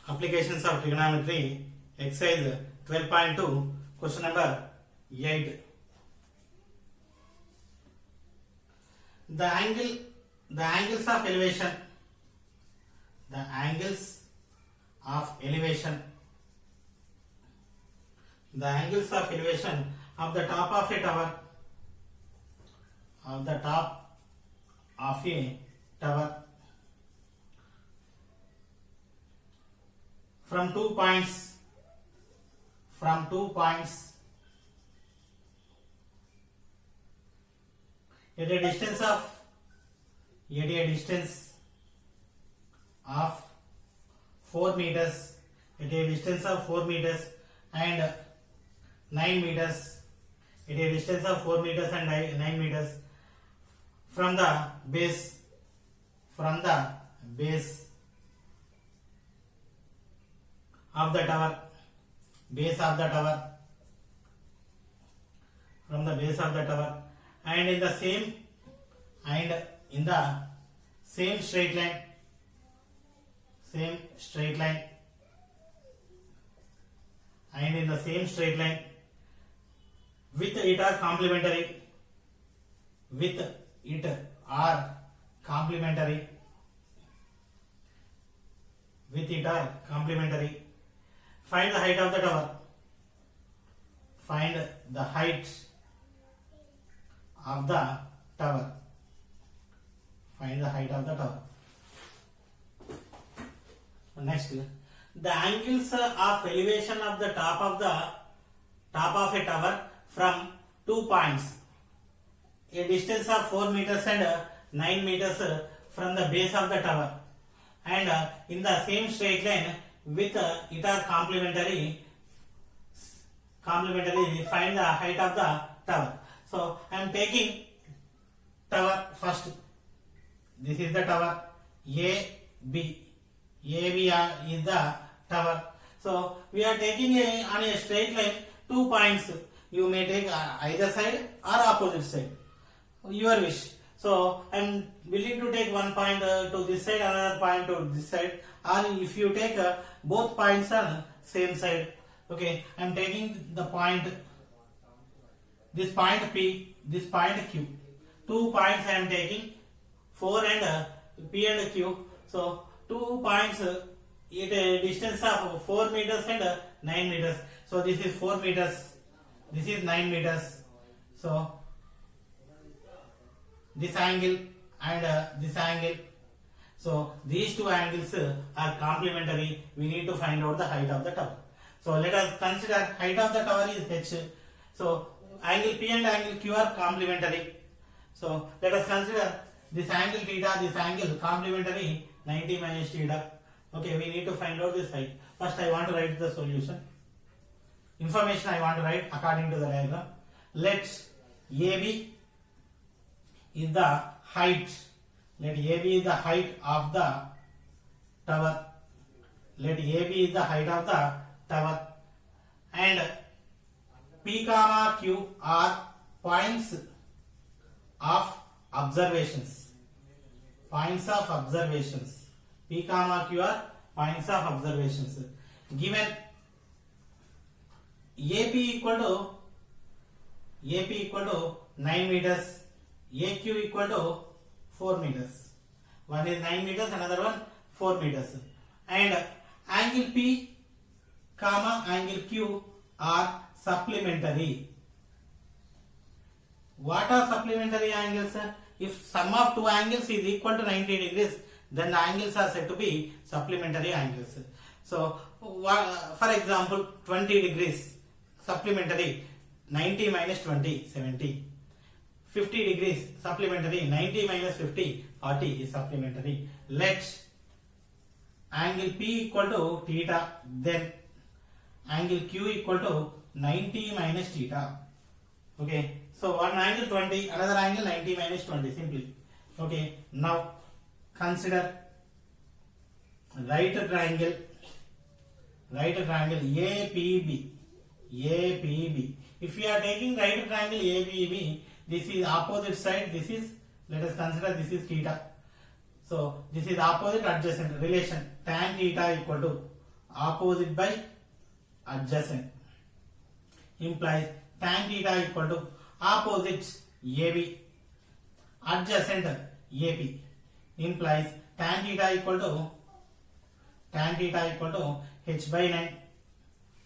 Applications of trigonometry, exercise 12.2, question number 8. The angles of elevation, the angles of elevation, the angles of elevation of the top of a tower, of the top of a tower from 2 points, at a distance of 4 meters, at a distance of 4 meters and 9 meters, at a distance of 4 meters and 9 meters from the base of the tower, from the base of the tower, and in the same straight line, and in the same straight line with it are complementary, find the height of the tower, find the height of the tower, Next, the angles of elevation of the top of a tower from 2 points, a distance of 4 meters and 9 meters from the base of the tower, and in the same straight line with it are complementary, find the height of the tower. So I am taking tower first. This is the tower AB is the tower. So we are taking on a straight line 2 points. You may take either side or opposite side, your wish. So I am willing to take one point to this side, another point to this side, or if you take both points on same side. Okay, I am taking the point, this point P, this point Q. 2 points I am taking, 4 and P and Q. So 2 points at a distance of 4 meters and 9 meters. So this is 4 meters, this is 9 meters. So this angle and this angle. So these two angles are complementary. We need to find out the height of the tower. So let us consider height of the tower is h. So angle P and angle Q are complementary. So let us consider this angle theta, this angle complementary 90 minus theta. Okay, we need to find out this height. First I want to write the solution. Information I want to write according to the diagram. Let AB is the height. Let AB is the height of the tower. Let AB is the height of the tower. And P comma Q are points of observations. P comma Q are points of observations. Given AP equal to 9 meters, AQ equal to 4 meters. One is 9 meters, another one 4 meters. And angle P comma angle Q are supplementary. What are supplementary angles? If sum of two angles is equal to 90 degrees, then the angles are said to be supplementary angles. So, for example, 20 degrees supplementary, 90 minus 20, 70. 50 degrees supplementary, 90 minus 50, 40 is supplementary. Let angle P equal to theta, then angle Q equal to 90 minus theta. Okay, so one angle 20, another angle 90 minus 20, simply. Okay, now consider right triangle APB. If you are taking right triangle ABB, this is opposite side, this is, let us consider this is theta. So this is opposite adjacent relation, tan theta equal to opposite by adjacent implies tan theta equal to opposites AB adjacent AP implies tan theta equal to h by 9.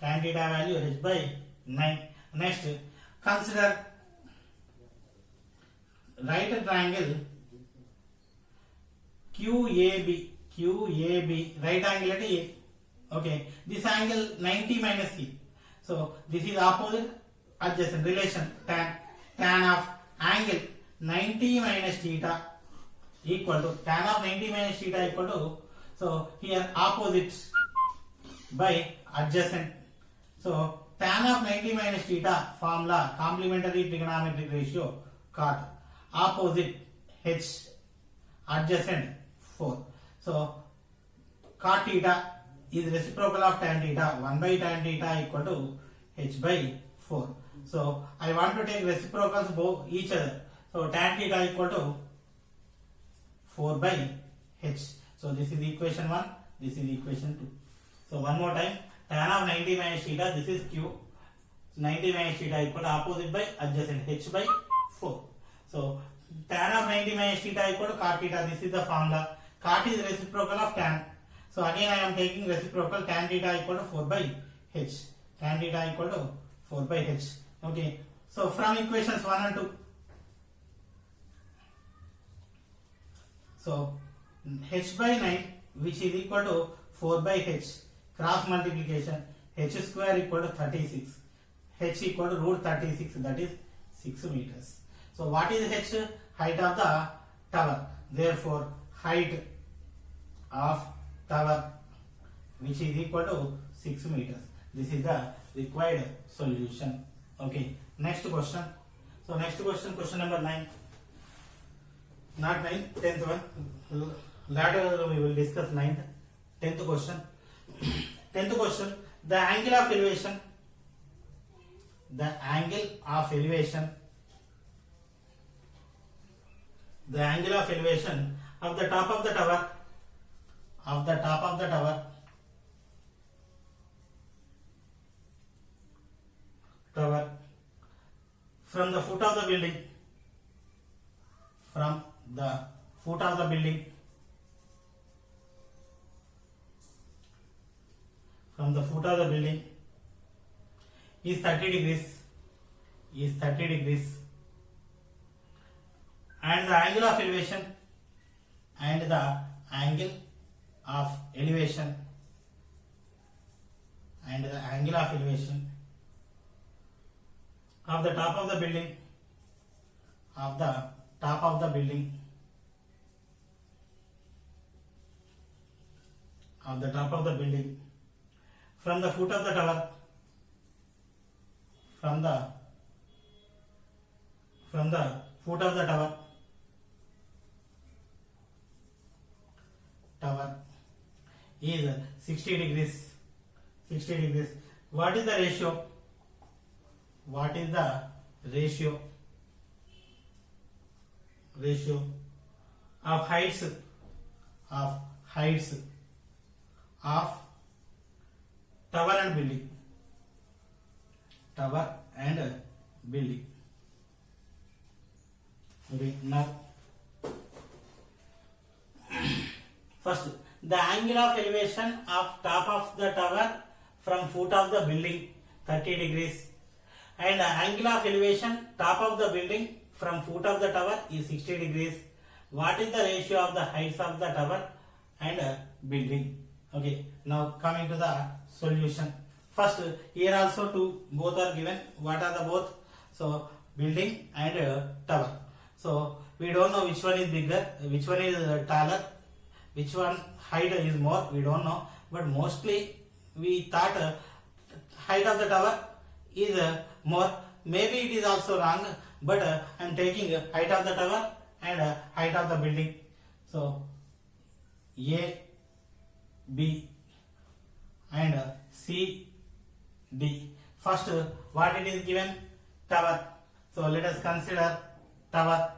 Tan theta value h by 9. Next, consider right triangle QAB. Right angle at A. Okay, this angle 90 minus C. So this is opposite adjacent relation. Tan of angle 90 minus theta equal to tan of 90 minus theta equal to, so here opposites by adjacent. So tan of 90 minus theta formula complementary trigonometric ratio cot opposite h adjacent 4. So cot theta is reciprocal of tan theta. 1 by tan theta equal to h by 4. So I want to take reciprocals both each other. So tan theta equal to 4 by h. So this is equation 1, this is equation 2. So one more time, tan of 90 minus theta, this is q. 90 minus theta equal to opposite by adjacent h by 4. So tan of 90 minus theta equal to cot theta. This is the formula. Cot is reciprocal of tan. So again I am taking reciprocal, tan theta equal to 4 by h. Tan theta equal to 4 by h. Okay. So from equations 1 and 2. So h by 9 which is equal to 4 by h, cross multiplication, h square equal to 36, h equal to root 36, that is 6 meters. So what is h? Height of the tower. Therefore height of tower which is equal to 6 meters. This is the required solution. Okay, next question. So next question, question number 9. Not 9, 10th one. Later we will discuss 9th. 10th question. 10th question. The angle of elevation. The angle of elevation. The angle of elevation of the top of the tower. Of the top of the tower. Tower. From the foot of the building. From the foot of the building. From the foot of the building is 30 degrees. Is 30 degrees. And the angle of elevation. And the angle of elevation. And the angle of elevation of the top of the building. Of the top of the building. Of the top of the building. From the foot of the tower. From the foot of the tower. Tower is 60 degrees. 60 degrees. What is the ratio? What is the ratio? Ratio of heights of tower and building. Tower and building. Okay, now first the angle of elevation of top of the tower from foot of the building 30 degrees, and the angle of elevation top of the building from foot of the tower is 60 degrees. What is the ratio of the heights of the tower and building? Okay, now coming to the solution. First, here also two, both are given. What are the both? So building and tower. So we don't know which one is bigger, which one is taller, which one height is more, we don't know. But mostly we thought height of the tower is more. Maybe it is also wrong, but I am taking height of the tower and height of the building. So A, B and C, D. First, what it is given? Tower. So let us consider tower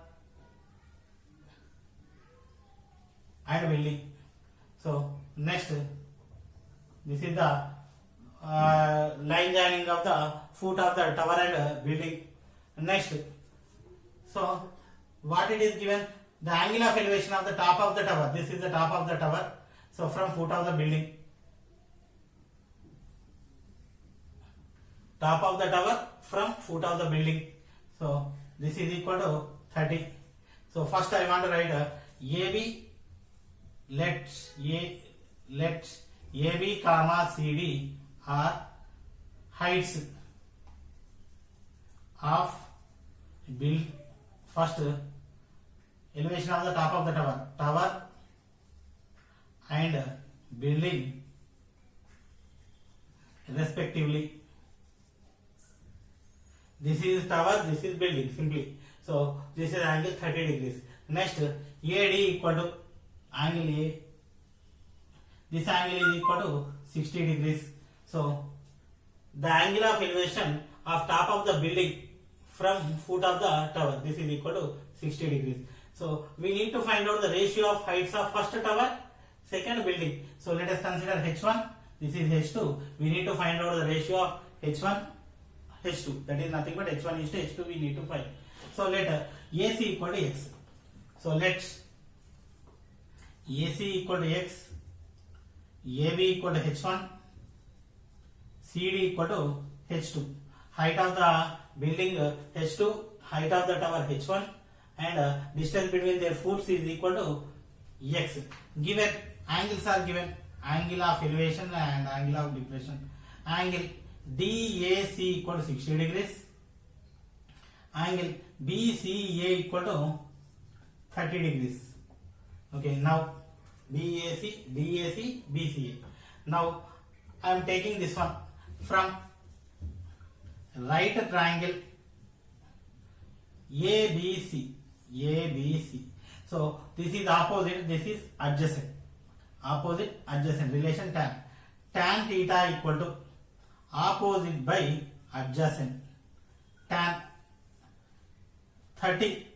and building. So next, This is the line joining of the foot of the tower and building. Next, so what it is given, the angle of elevation of the top of the tower. This is the top of the tower. So from foot of the building, top of the tower from foot of the building. So this is equal to 30. So first I want to write AB. Let AB comma CD are heights of build. First elevation of the top of the tower and building respectively. This is tower, this is building simply. So this is angle 30 degrees. Next, AD equal to angle A. This angle is equal to 60 degrees. So the angle of elevation of top of the building from foot of the tower, this is equal to 60 degrees. So we need to find out the ratio of heights of first tower, second building. So let us consider H1. This is H2. We need to find out the ratio of H1, H2. That is nothing but H1 is to H2 we need to find. So let AC equal to X. So let AC equal to X, AB equal to H1, CD equal to H2. Height of the building H2, height of the tower H1, and distance between their foots is equal to X. Given angles are given, angle of elevation and angle of depression. Angle DAC equal to 60 degrees. Angle BCA equal to 30 degrees. Okay, now BAC, DAC, BCA. Now I am taking this one from right triangle ABC. ABC. So this is opposite, this is adjacent. Opposite, adjacent. Relation tan. Tan theta equal to opposite by adjacent. Tan 30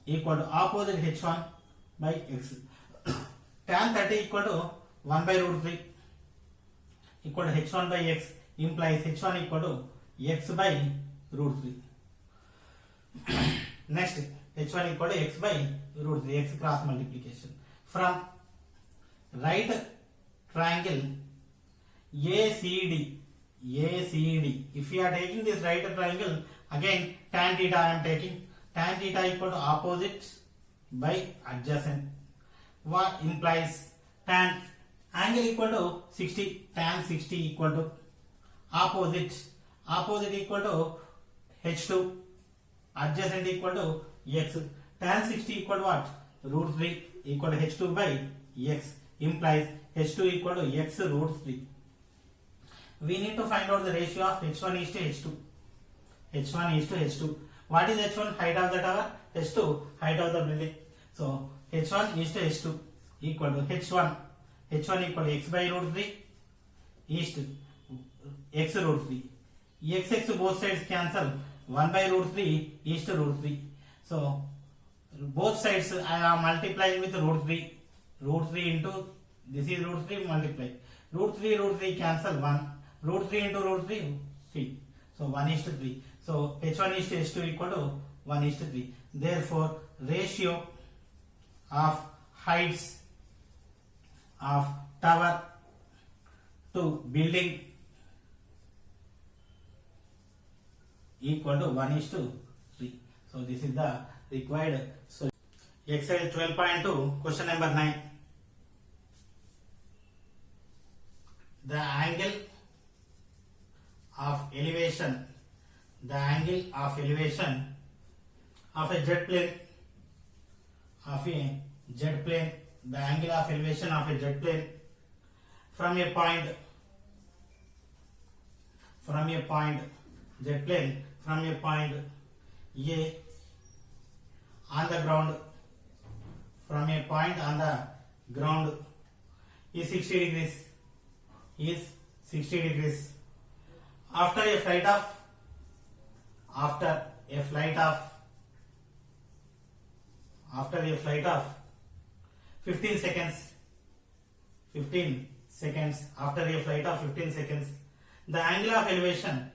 equal to opposite H1 by X. Tan 30 equal to 1 by root 3 equal to H1 by X implies H1 equal to X by root 3. Next, H1 equal to X by root 3, X cross multiplication. From right triangle ACD, if you are taking this right triangle, again tan theta I am taking. Tan theta equal to opposite by adjacent. What implies tan angle equal to 60, tan 60 equal to opposite equal to H2, adjacent equal to X. Tan 60 equal to what? Root 3 equal to H2 by X implies H2 equal to X root 3. We need to find out the ratio of H1 is to H2. H1 is to H2. What is H1? Height of the tower. H2 height of the building. So H1 is to H2 equal to H1 equal to X by root 3 is to X root 3. X both sides cancel. 1 by root 3 is to root 3. So both sides I am multiplying with root 3. Root 3 into this is root 3 multiply. Root 3 cancel 1. Root 3 into root 3 3. So 1 is to 3. So H1 is to H2 equal to 1 is to 3. Therefore ratio of heights of tower to building equal to 1 is to 3. So this is the required solution. Exercise 12.2 question number 9. The angle of elevation of a jet plane the angle of elevation of a jet plane from a point jet plane from a point A on the ground, from a point on the ground is 60 degrees. After a flight of 15 seconds seconds, after a flight of 15 seconds, the angle of elevation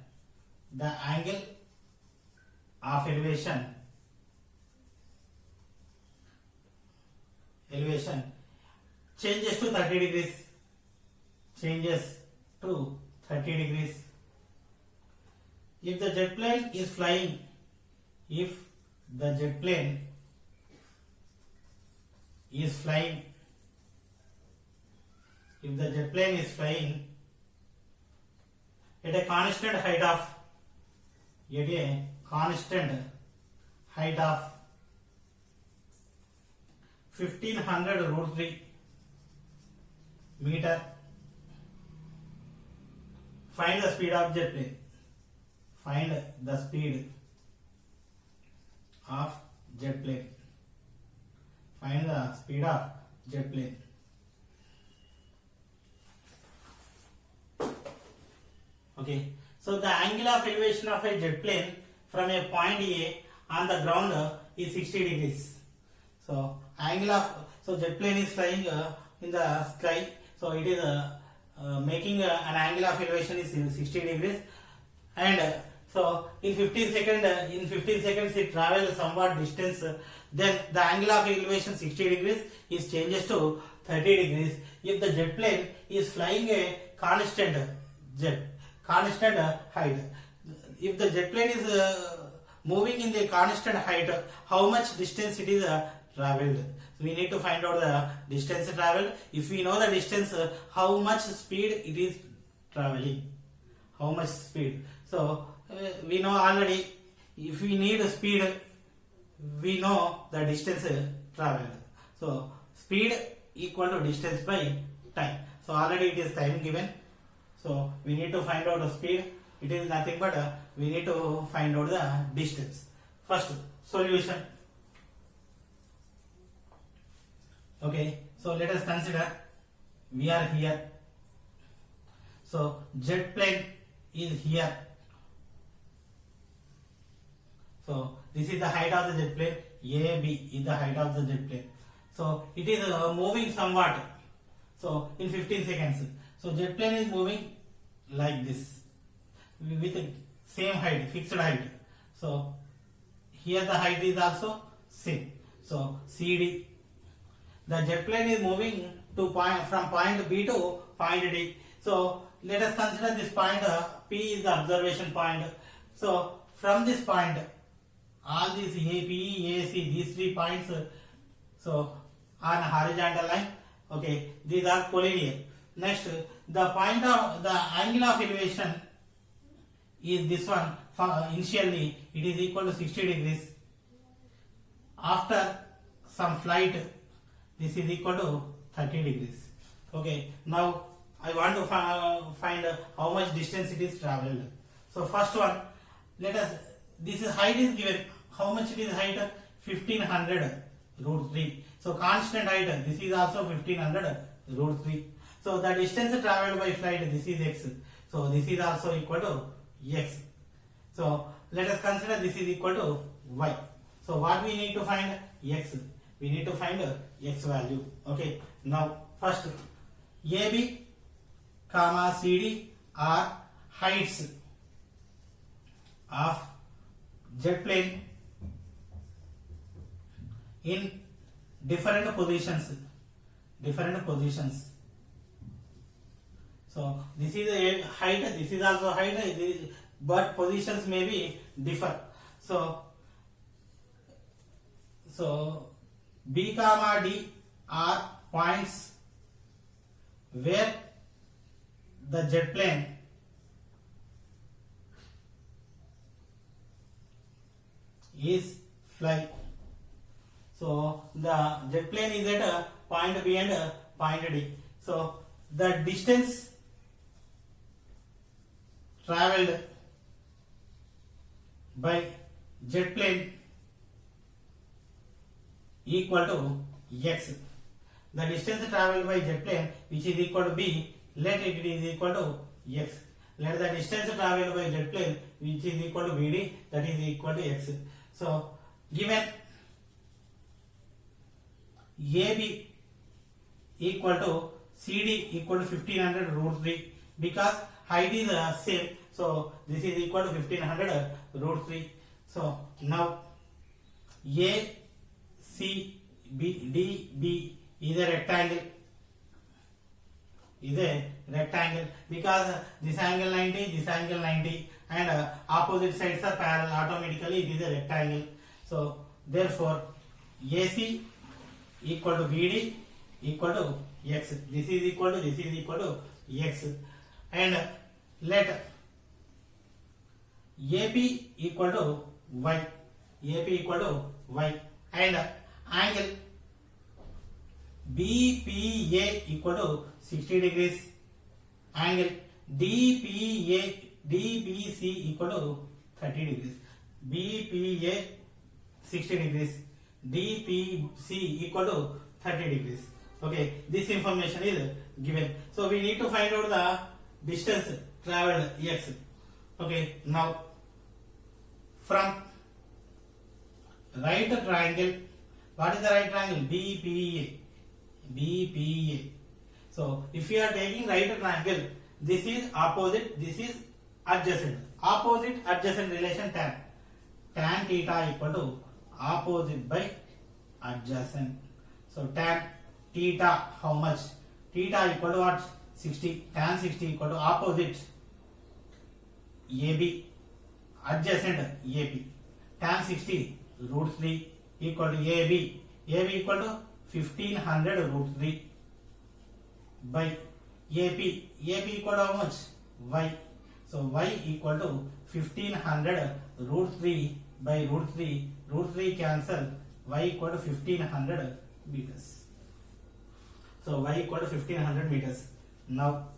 changes to 30 degrees. If the jet plane is flying, it at a constant height of 1500 root 3 meter. Find the speed of jet plane. Okay, so the angle of elevation of a jet plane from a point A on the ground is 60 degrees. So jet plane is flying in the sky, so it is making an angle of elevation is 60 degrees, and so in 15 seconds it travels somewhat distance, then the angle of elevation 60 degrees is changes to 30 degrees if the jet plane is flying a constant height. If the jet plane is moving in the constant height, how much distance it is traveled? So we need to find out the distance traveled. If we know the distance, how much speed it is traveling? How much speed? So we know already. If we need speed, we know the distance traveled. So speed equal to distance by time. So already it is time given. So we need to find out the speed. It is nothing but we need to find out the distance. First solution. Okay, so let us consider we are here. So jet plane is here. So this is the height of the jet plane. AB is the height of the jet plane. So it is moving somewhat. So in 15 seconds. So jet plane is moving like this with the same height, fixed height. So here the height is also same. So CD. The jet plane is moving to from point B to point D. So let us consider this point P is the observation point. So from this point, all these A, P, A, C, these 3 points, so on horizontal line. Okay, these are collinear. Next, the point of the angle of elevation is this one. Initially, it is equal to 60 degrees. After some flight, this is equal to 30 degrees. Okay, now I want to find how much distance it is traveled. So first one, let us, this is height is given. How much it is height? 1500 root 3. So constant height, this is also 1500 root 3. So the distance traveled by flight, this is x. So this is also equal to x. So let us consider this is equal to y. So what we need to find? X. We need to find x value. Okay. Now first AB, comma CD are heights of jet plane in different positions. So this is a height, this is also height, but positions may be differ. So B comma D are points where the jet plane is flying. So the jet plane is at a point B and point D. So the distance traveled by jet plane equal to x. The distance traveled by jet plane, which is equal to b, let it is equal to x. Let the distance traveled by jet plane, which is equal to bd, that is equal to x. So given AB equal to CD equal to 1500 root 3 because height is same. So this is equal to 1500 root 3. So now A, C, B, D, B is a rectangle. Because this angle 90, this angle 90 and opposite sides are parallel, automatically it is a rectangle. So therefore AC equal to BD equal to X. This is equal to X. And let AP equal to Y. And angle BPA equal to 60 degrees. Angle DBC equal to 30 degrees. BPA 60 degrees. DPC equal to 30 degrees. Okay, this information is given. So we need to find out the distance traveled X. Okay, now from right triangle, what is the right triangle? BPA. So if you are taking right triangle, this is opposite, this is adjacent. Opposite adjacent relation tan theta equal to opposite by adjacent. So tan theta how much? Theta equal to what? 60. Tan 60 equal to opposite AB adjacent AP. Tan 60 root 3 equal to AB. AB equal to 1500 root 3 by AP. AP equal to how much? Y. So Y equal to 1500 root 3 by root 3. Root 3 cancel. Y equal to 1500 meters. So Y equal to 1500 meters. Now,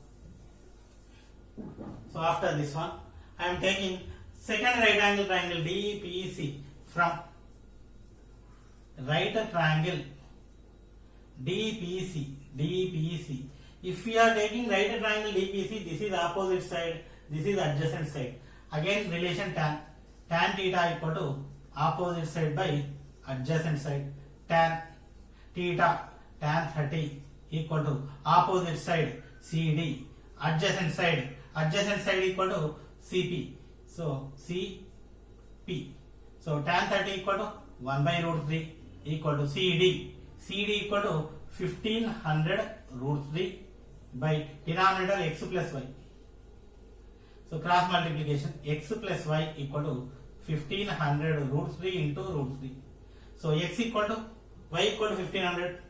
so after this one, I am taking second right angle triangle DPC from right triangle DPC. If we are taking right triangle DPC, this is opposite side, this is adjacent side. Again relation tan theta equal to opposite side by adjacent side. Tan theta tan 30 equal to opposite side CD, adjacent side equal to CP. So CP. So tan 30 equal to 1 by root 3 equal to CD equal to 1500 root 3 by denominator x plus y. So cross multiplication x plus y equal to 1500 root 3 into root 3. So x equal to y equal to 1500.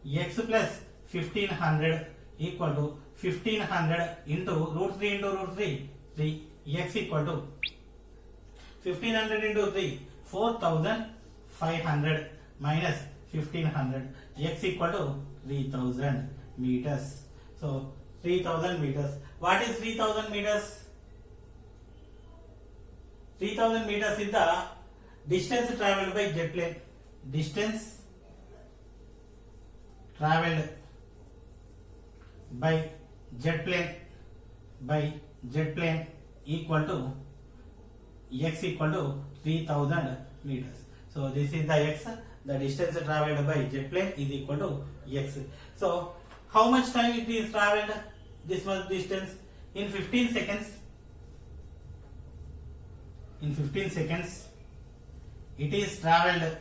X plus 1500 equal to 1500 into root 3 into root 3. 3. X equal to 1500 into 3. 4500 minus 1500. X equal to 3000 meters. So 3000 meters. What is 3000 meters? 3000 meters is the distance traveled by jet plane. Distance traveled by jet plane equal to x equal to 3000 meters. So this is the x. The distance traveled by jet plane is equal to x. So how much time it is traveled? This much distance in 15 seconds. In 15 seconds, it is traveled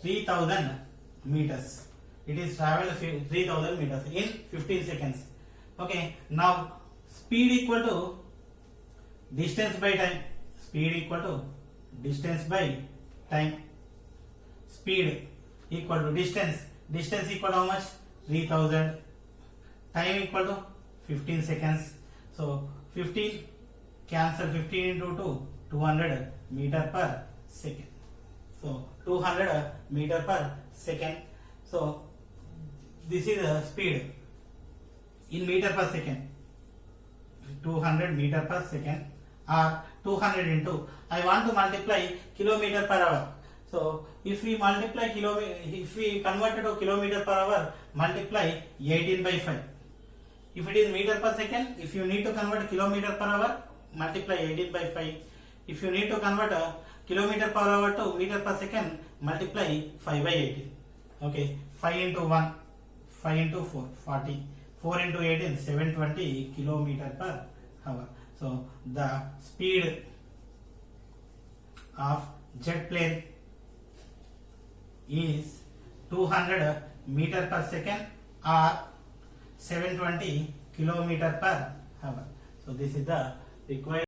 3000 meters. It is traveled 3000 meters in 15 seconds. Okay. Now speed equal to distance by time. Speed equal to distance by time. Speed equal to distance. Distance equal to how much? 3000. Time equal to 15 seconds. So 15 cancel 15 into 2, 200 meter per second. So 200 meter per second. So this is the speed in meter per second. 200 meter per second or 200 into, I want to multiply kilometer per hour. So if we multiply if we convert it to kilometer per hour, multiply 18 by 5. If it is meter per second, if you need to convert kilometer per hour, multiply 18 by 5. If you need to convert kilometer per hour to meter per second, multiply 5 by 18. Okay, 5 into 1, 5 into 4, 40. 4 into 18, 720 kilometer per hour. So the speed of jet plane is 200 meter per second or 720 kilometer per hour. So this is the required